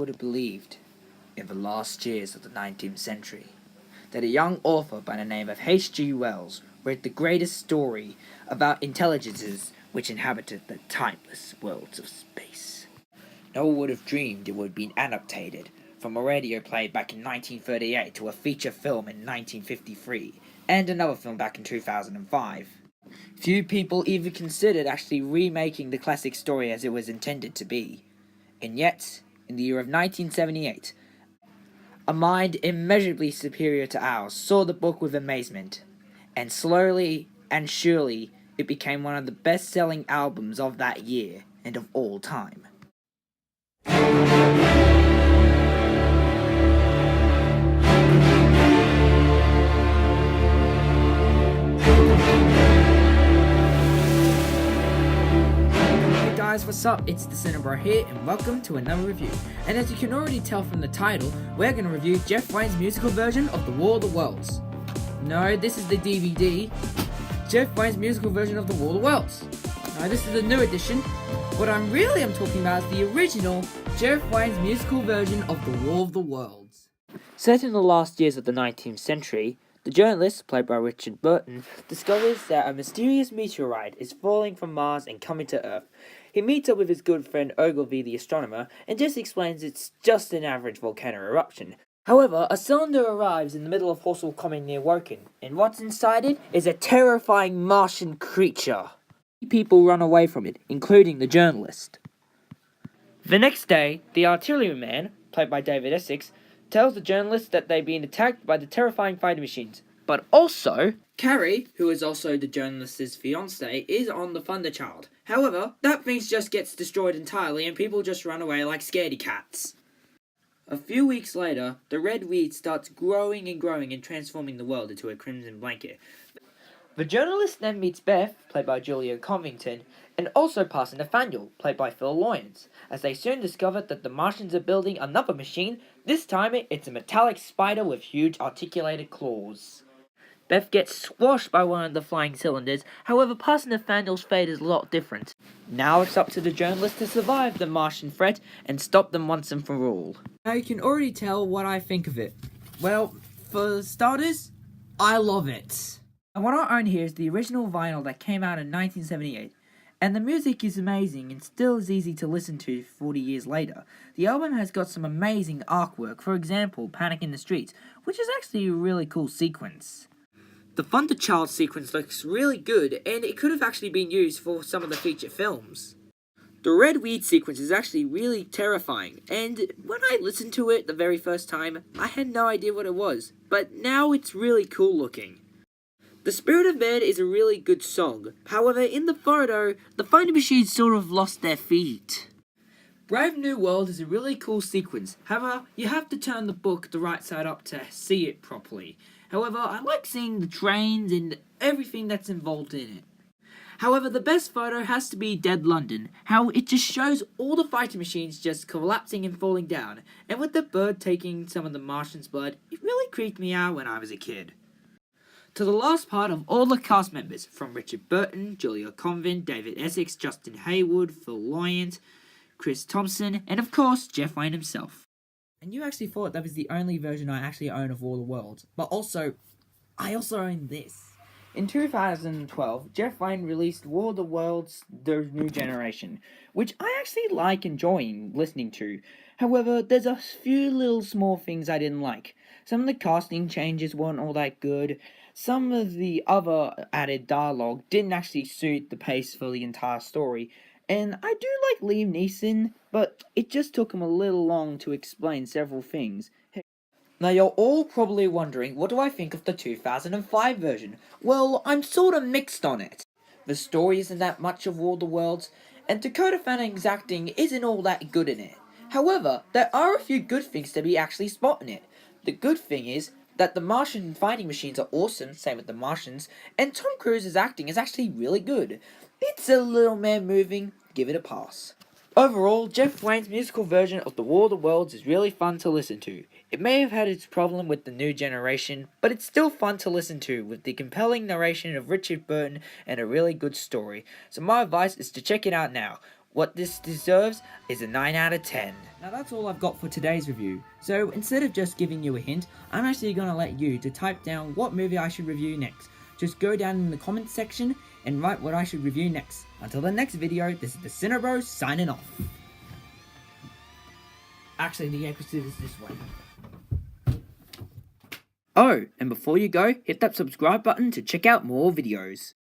would have believed, in the last years of the 19th century, that a young author by the name of H.G. Wells wrote the greatest story about intelligences which inhabited the timeless worlds of space. No one would have dreamed it would have been adapted from a radio play back in 1938 to a feature film in 1953, and another film back in 2005. Few people even considered actually remaking the classic story as it was intended to be. And yet, in the year of 1978, a mind immeasurably superior to ours saw the book with amazement, and slowly and surely it became one of the best-selling albums of that year and of all time. Guys, what's up? It's the Cinebro here, and welcome to another review. And as you can already tell from the title, we're going to review Jeff Wayne's musical version of The War of the Worlds. No, this is the DVD. Jeff Wayne's musical version of The War of the Worlds. No, this is the new edition. What I'm talking about is the original Jeff Wayne's musical version of The War of the Worlds. Set in the last years of the 19th century, the journalist, played by Richard Burton, discovers that a mysterious meteorite is falling from Mars and coming to Earth. He meets up with his good friend Ogilvy the astronomer and just explains it's just an average volcano eruption. However, a cylinder arrives in the middle of Horsell Common near Woking, and what's inside it is a terrifying Martian creature. People run away from it, including the journalist. The next day, the artilleryman, played by David Essex, tells the journalist that they've been attacked by the terrifying fighter machines. But also, Carrie, who is also the journalist's fiancée, is on the Thunderchild. However, that thing just gets destroyed entirely and people just run away like scaredy cats. A few weeks later, the red weed starts growing and transforming the world into a crimson blanket. The journalist then meets Beth, played by Julia Covington, and also Parson Nathaniel, played by Phil Lyons, as they soon discover that the Martians are building another machine. This time it's a metallic spider with huge articulated claws. Beth gets squashed by one of the flying cylinders, however Parson Nathaniel's fate is a lot different. Now it's up to the journalist to survive the Martian threat and stop them once and for all. Now you can already tell what I think of it. Well, for starters, I love it. And what I own here is the original vinyl that came out in 1978. And the music is amazing and still is easy to listen to 40 years later. The album has got some amazing artwork, for example, Panic in the Streets, which is actually a really cool sequence. The Thunderchild sequence looks really good, and it could have actually been used for some of the feature films. The red weed sequence is actually really terrifying, and when I listened to it the very first time, I had no idea what it was, but now it's really cool looking. The Spirit of Man is a really good song, however in the photo, the fighting machines sort of lost their feet. Brave New World is a really cool sequence, however you have to turn the book the right side up to see it properly. However, I like seeing the trains and everything that's involved in it. However, the best photo has to be Dead London, how it just shows all the fighter machines just collapsing and falling down, and with the bird taking some of the Martian's blood, it really creeped me out when I was a kid. To the last part of all the cast members, from Richard Burton, Julia Convent, David Essex, Justin Hayward, Phil Lyons, Chris Thompson, and of course, Jeff Wayne himself. And you actually thought that was the only version I actually own of War of the Worlds. But also, I also own this. In 2012, Jeff Wayne released War of the Worlds, The New Generation, which I actually like enjoying listening to. However, there's a few little small things I didn't like. Some of the casting changes weren't all that good. Some of the other added dialogue didn't actually suit the pace for the entire story. And I do like Liam Neeson, but it just took him a little long to explain several things. Now you're all probably wondering, what do I think of the 2005 version? Well, I'm sort of mixed on it. The story isn't that much of War of the Worlds, and Dakota Fanning's acting isn't all that good in it. However, there are a few good things to be actually spot in it. The good thing is that the Martian fighting machines are awesome, same with the Martians, and Tom Cruise's acting is actually really good. It's a little man-moving, give it a pass. Overall, Jeff Wayne's musical version of The War of the Worlds is really fun to listen to. It may have had its problem with the new generation, but it's still fun to listen to with the compelling narration of Richard Burton and a really good story. So my advice is to check it out now. What this deserves is a 9 out of 10. Now that's all I've got for today's review. So instead of just giving you a hint, I'm actually going to let you to type down what movie I should review next. Just go down in the comments section and write what I should review next. Until the next video, this is the Cinebro signing off. Actually, the exit is this way. Oh, and before you go, hit that subscribe button to check out more videos.